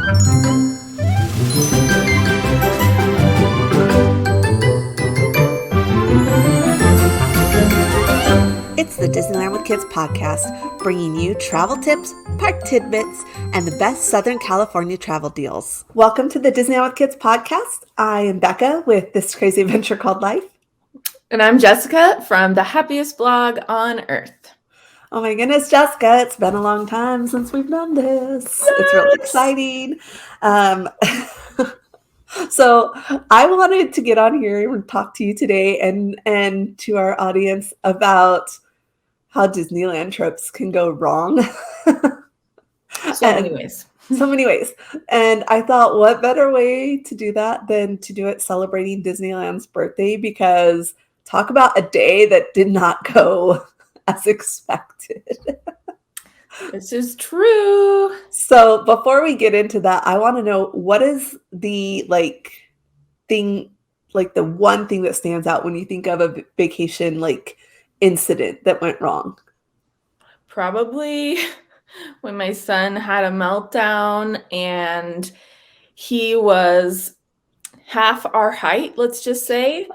It's the Disneyland with Kids podcast, bringing you travel tips, park tidbits, and the best Southern California travel deals. Welcome to the Disneyland with Kids podcast. I am Becca with This Crazy Adventure Called Life. And I'm Jessica from the happiest blog on earth. Oh my goodness, Jessica, it's been a long time since we've done this. Yes! It's really exciting. So I wanted to get on here and talk to you today and to our audience about how Disneyland trips can go wrong. So many ways. And I thought, what better way to do that than to do it celebrating Disneyland's birthday? Because talk about a day that did not go as expected. This is true. So before we get into that, I want to know, what is the the one thing that stands out when you think of a vacation incident that went wrong? Probably when my son had a meltdown and he was half our height, let's just say.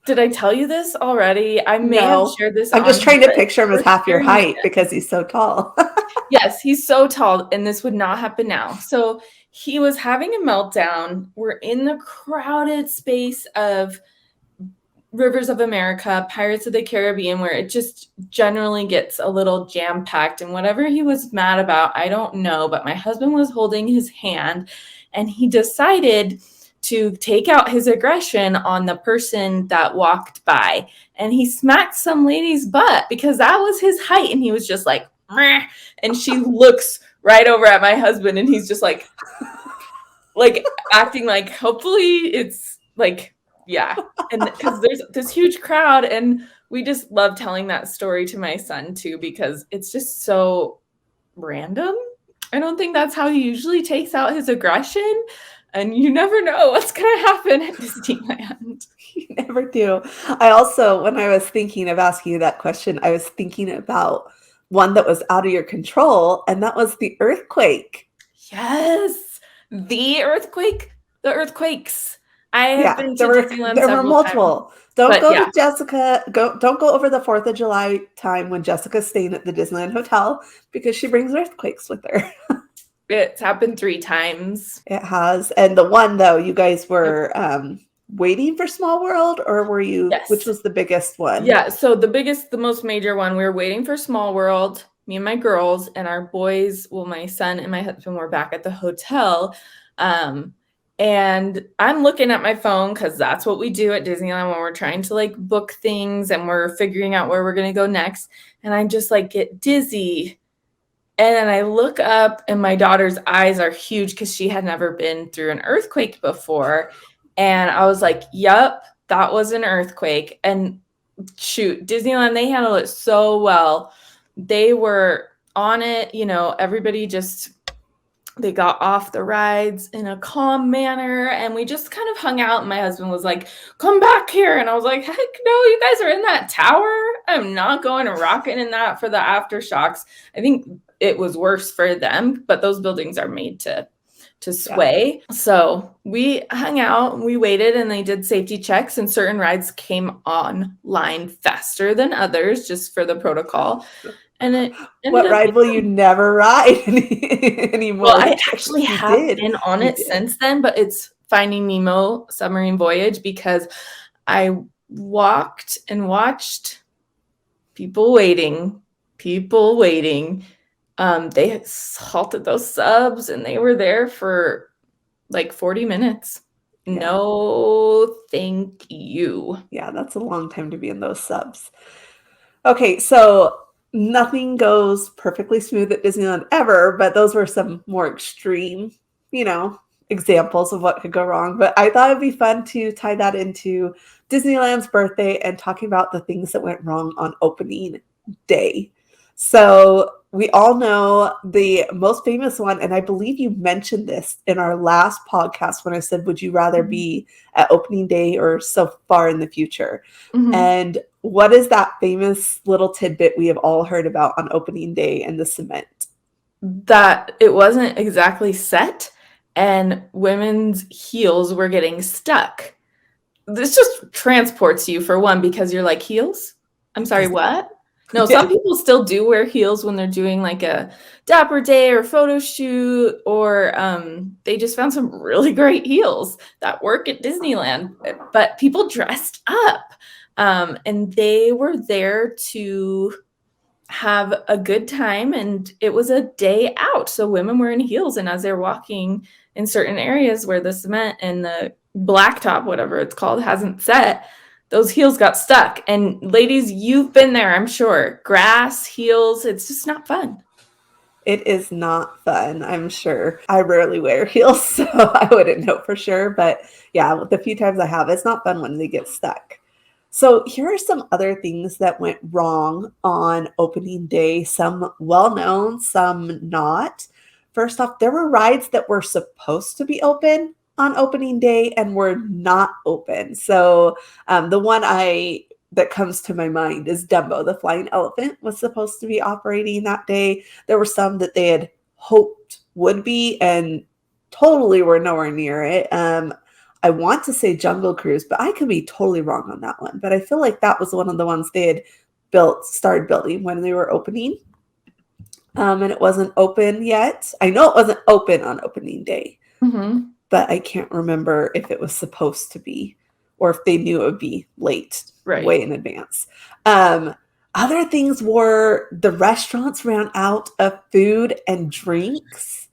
Did I tell you this already? I may have shared this. I'm just trying to picture him as half your height because he's so tall. Yes, he's so tall, and this would not happen now. So he was having a meltdown. We're in the crowded space of Rivers of America, Pirates of the Caribbean, where it just generally gets a little jam-packed. And whatever he was mad about, I don't know, but my husband was holding his hand, and he decided to take out his aggression on the person that walked by. And he smacked some lady's butt because that was his height. And he was just like, meh. And she looks right over at my husband, and he's just like acting like, hopefully it's yeah. And because there's this huge crowd, and we just love telling that story to my son too, because it's just so random. I don't think that's how he usually takes out his aggression. And you never know what's going to happen at Disneyland. You never do. I also, when I was thinking of asking you that question, I was thinking about one that was out of your control, and that was the earthquake. Yes, the earthquakes. I have been to Disneyland there were multiple. Times. Don't go to Jessica. Don't go over the 4th of July time when Jessica's staying at the Disneyland Hotel, because she brings earthquakes with her. It's happened 3 times. It has. And the one, though, you guys were waiting for Small World, or were you? Yes. Which was the biggest one? Yeah. So the most major one, we were waiting for Small World. Me and my girls and our boys. Well, my son and my husband were back at the hotel. And I'm looking at my phone because that's what we do at Disneyland when we're trying to book things and we're figuring out where we're going to go next. And I just get dizzy. And then I look up, and my daughter's eyes are huge because she had never been through an earthquake before. And I was like, yup, that was an earthquake. And shoot, Disneyland, they handled it so well. They were on it. Everybody they got off the rides in a calm manner. And we just kind of hung out. And my husband was like, come back here. And I was like, heck no, you guys are in that tower. I'm not going to rocking in that for the aftershocks. I think it was worse for them, but those buildings are made to sway. Yeah. So we hung out, we waited, and they did safety checks, and certain rides came online faster than others just for the protocol. And what ride will you never ride anymore? Well, I actually have been on it since then, but it's Finding Nemo Submarine Voyage, because I walked and watched people waiting. They halted those subs, and they were there for 40 minutes. Yeah. No, thank you. Yeah, that's a long time to be in those subs. Okay, so nothing goes perfectly smooth at Disneyland ever, but those were some more extreme, examples of what could go wrong. But I thought it'd be fun to tie that into Disneyland's birthday and talking about the things that went wrong on opening day. So we all know the most famous one, and I believe you mentioned this in our last podcast when I said, would you rather be at opening day or so far in the future? Mm-hmm. And what is that famous little tidbit we have all heard about on opening day and the cement? That it wasn't exactly set. and women's heels were getting stuck. This just transports you, for one, because you're like, heels? I'm sorry, what? No, some people still do wear heels when they're doing like a dapper day or photo shoot, or they just found some really great heels that work at Disneyland. But people dressed up, and they were there to have a good time, and it was a day out. So women were in heels, and as they're walking in certain areas where the cement and the blacktop, whatever it's called, hasn't set, those heels got stuck. And ladies, you've been there, I'm sure. Grass, heels, it's just not fun. It is not fun, I'm sure. I rarely wear heels, so I wouldn't know for sure. But yeah, the few times I have, it's not fun when they get stuck. So here are some other things that went wrong on opening day, some well-known, some not. First off, there were rides that were supposed to be open on opening day and were not open. So the one that comes to my mind is Dumbo. The flying elephant was supposed to be operating that day. There were some that they had hoped would be and totally were nowhere near it. I want to say Jungle Cruise, but I could be totally wrong on that one. But I feel like that was one of the ones they had started building when they were opening. And it wasn't open yet. I know it wasn't open on opening day, but I can't remember if it was supposed to be or if they knew it would be late, way in advance. Other things were the restaurants ran out of food and drinks,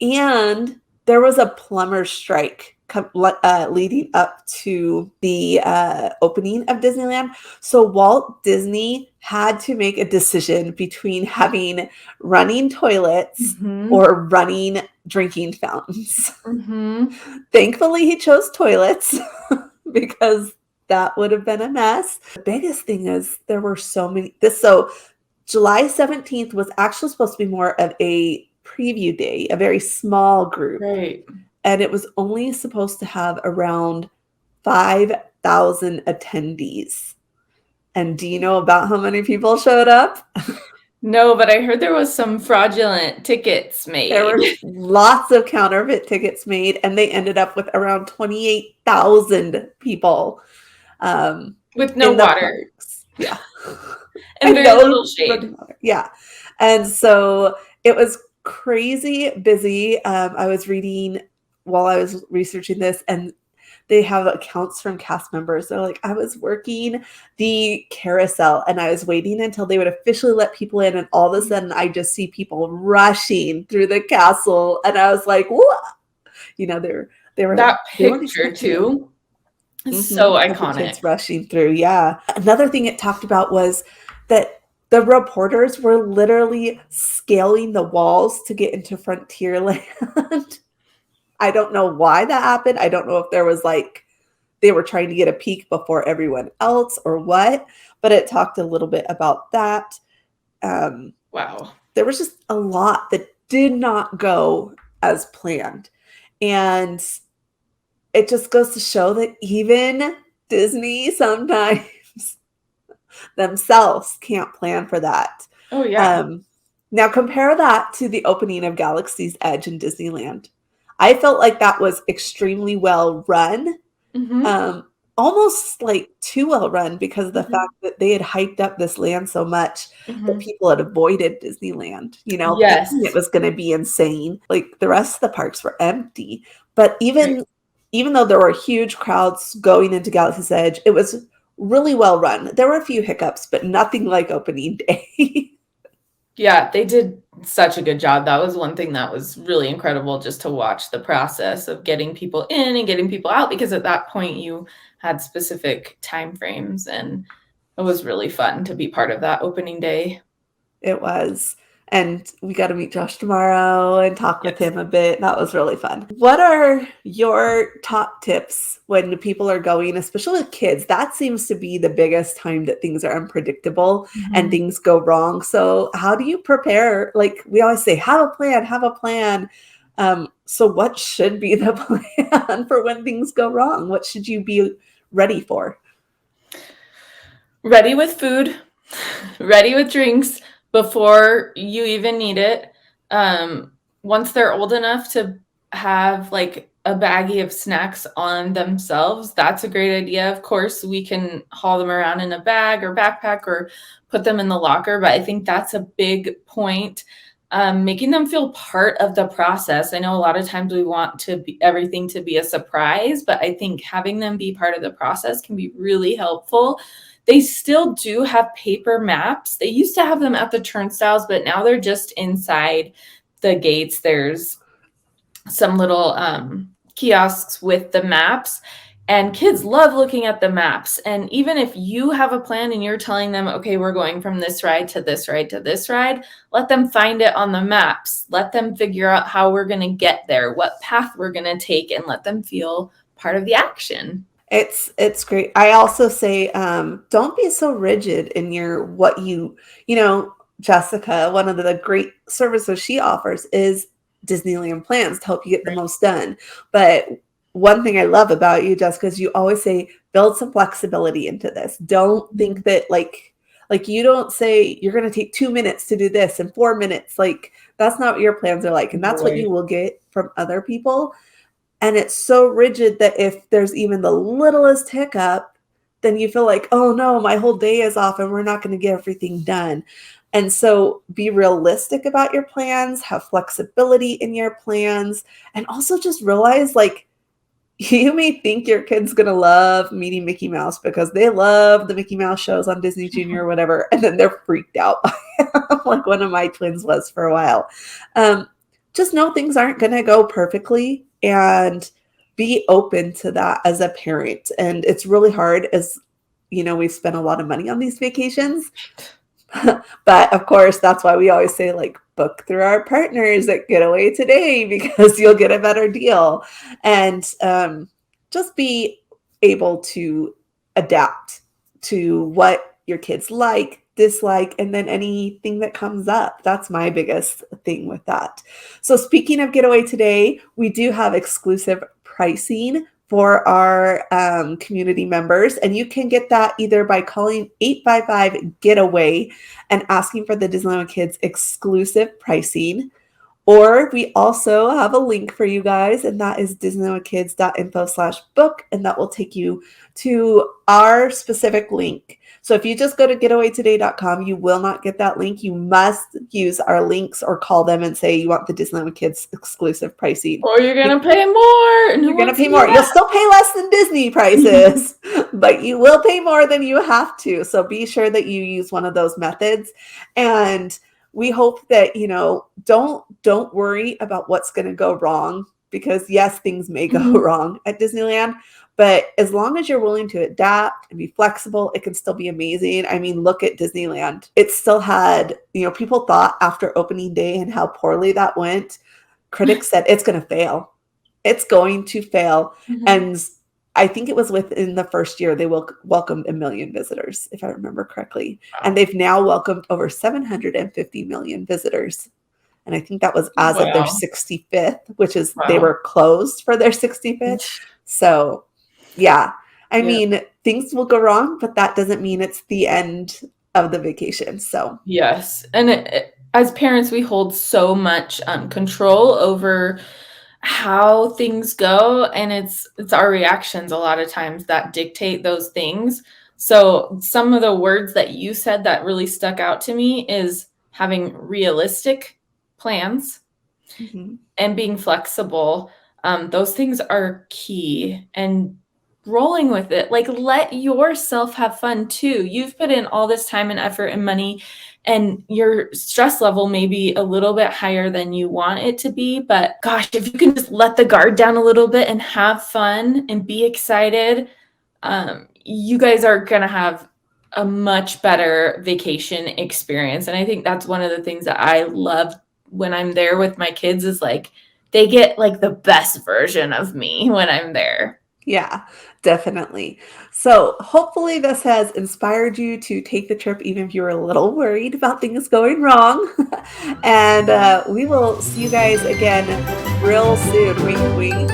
and there was a plumber strike leading up to the opening of Disneyland. So Walt Disney had to make a decision between having running toilets or running drinking fountains. Thankfully, he chose toilets because that would have been a mess. The biggest thing is there were so many. So July 17th was actually supposed to be more of a preview day, a very small group. Right. And it was only supposed to have around 5,000 attendees. And do you know about how many people showed up? No, but I heard there was some fraudulent tickets made. There were lots of counterfeit tickets made, and they ended up with around 28,000 people. With no water. Parks. Yeah. And very little shade. Yeah. And so it was crazy busy. I was reading while I was researching this, and they have accounts from cast members. They're like, I was working the carousel and I was waiting until they would officially let people in. And all of a sudden I just see people rushing through the castle. And I was like, what? You know, they were that picture too. So iconic. Kids rushing through. Yeah. Another thing it talked about was that the reporters were literally scaling the walls to get into Frontierland. I don't know why that happened. I don't know if there was they were trying to get a peek before everyone else or what, but it talked a little bit about that. Wow. There was just a lot that did not go as planned. And it just goes to show that even Disney sometimes themselves can't plan for that. Oh, yeah. Now compare that to the opening of Galaxy's Edge in Disneyland. I felt like that was extremely well run, almost too well run because of the fact that they had hyped up this land so much that people had avoided Disneyland, thinking it was going to be insane. The rest of the parks were empty. But even though there were huge crowds going into Galaxy's Edge, it was really well run. There were a few hiccups, but nothing like opening day. Yeah, they did such a good job. That was one thing that was really incredible, just to watch the process of getting people in and getting people out, because at that point you had specific time frames, and it was really fun to be part of that opening day. It was. And we got to meet Josh tomorrow and talk with him a bit. That was really fun. What are your top tips when people are going, especially with kids? That seems to be the biggest time that things are unpredictable and things go wrong. So how do you prepare? We always say, have a plan. So what should be the plan for when things go wrong? What should you be ready for? Ready with food, ready with drinks, before you even need it. Once they're old enough to have like a baggie of snacks on themselves, that's a great idea. Of course, we can haul them around in a bag or backpack or put them in the locker, but I think that's a big point. Making them feel part of the process. I know a lot of times we want to be everything to be a surprise, but I think having them be part of the process can be really helpful. They still do have paper maps. They used to have them at the turnstiles, but now they're just inside the gates. There's some little kiosks with the maps, and kids love looking at the maps. And even if you have a plan and you're telling them, okay, we're going from this ride to this ride to this ride, let them find it on the maps. Let them figure out how we're going to get there, what path we're going to take, and let them feel part of the action. It's great. I also say, don't be so rigid in your what Jessica, one of the great services she offers is Disneyland plans to help you get the most done. But one thing I love about you, Jessica, is you always say build some flexibility into this. Don't think that like you don't say you're going to take 2 minutes to do this and 4 minutes. Like that's not what your plans are like, and that's what you will get from other people. And it's so rigid that if there's even the littlest hiccup, then you feel like, oh no, my whole day is off and we're not going to get everything done. And so be realistic about your plans, have flexibility in your plans, and also just realize like you may think your kid's going to love meeting Mickey Mouse because they love the Mickey Mouse shows on Disney Junior or whatever, and then they're freaked out by it, like one of my twins was for a while. Just know things aren't going to go perfectly, and be open to that as a parent. And it's really hard as, we've spent a lot of money on these vacations. But of course, that's why we always say like book through our partners at Getaway Today because you'll get a better deal. And just be able to adapt to what your kids like, dislike, and then anything that comes up. That's my biggest thing with that. So speaking of Getaway Today, we do have exclusive pricing for our community members, and you can get that either by calling 855-GETAWAY and asking for the Disneyland Kids exclusive pricing, or we also have a link for you guys, and that is disneylandkids.info/book, and that will take you to our specific link. So if you just go to getawaytoday.com, you will not get that link. You must use our links or call them and say you want the Disneyland Kids exclusive pricing. Or you're going to pay more. You're going to pay more. You'll still pay less than Disney prices, but you will pay more than you have to. So be sure that you use one of those methods. And we hope that, don't worry about what's going to go wrong, because yes, things may go wrong at Disneyland, but as long as you're willing to adapt and be flexible, it can still be amazing. I mean, look at Disneyland. It still had, people thought after opening day and how poorly that went, critics said it's going to fail. It's going to fail. And I think it was within the first year they welcomed 1 million visitors, if I remember correctly. And they've now welcomed over 750 million visitors. And I think that was as of their 65th, which is they were closed for their 65th. So, yeah, I mean, things will go wrong, but that doesn't mean it's the end of the vacation. So, yes. And as parents, we hold so much control over how things go, and it's our reactions a lot of times that dictate those things. So some of the words that you said that really stuck out to me is having realistic plans and being flexible. Those things are key, and rolling with it. Like, let yourself have fun too. You've put in all this time and effort and money, and your stress level may be a little bit higher than you want it to be. But gosh, if you can just let the guard down a little bit and have fun and be excited, you guys are going to have a much better vacation experience. And I think that's one of the things that I love when I'm there with my kids is like, they get like the best version of me when I'm there. Yeah, definitely. So hopefully this has inspired you to take the trip, even if you were a little worried about things going wrong. And we will see you guys again real soon. Wink, wink.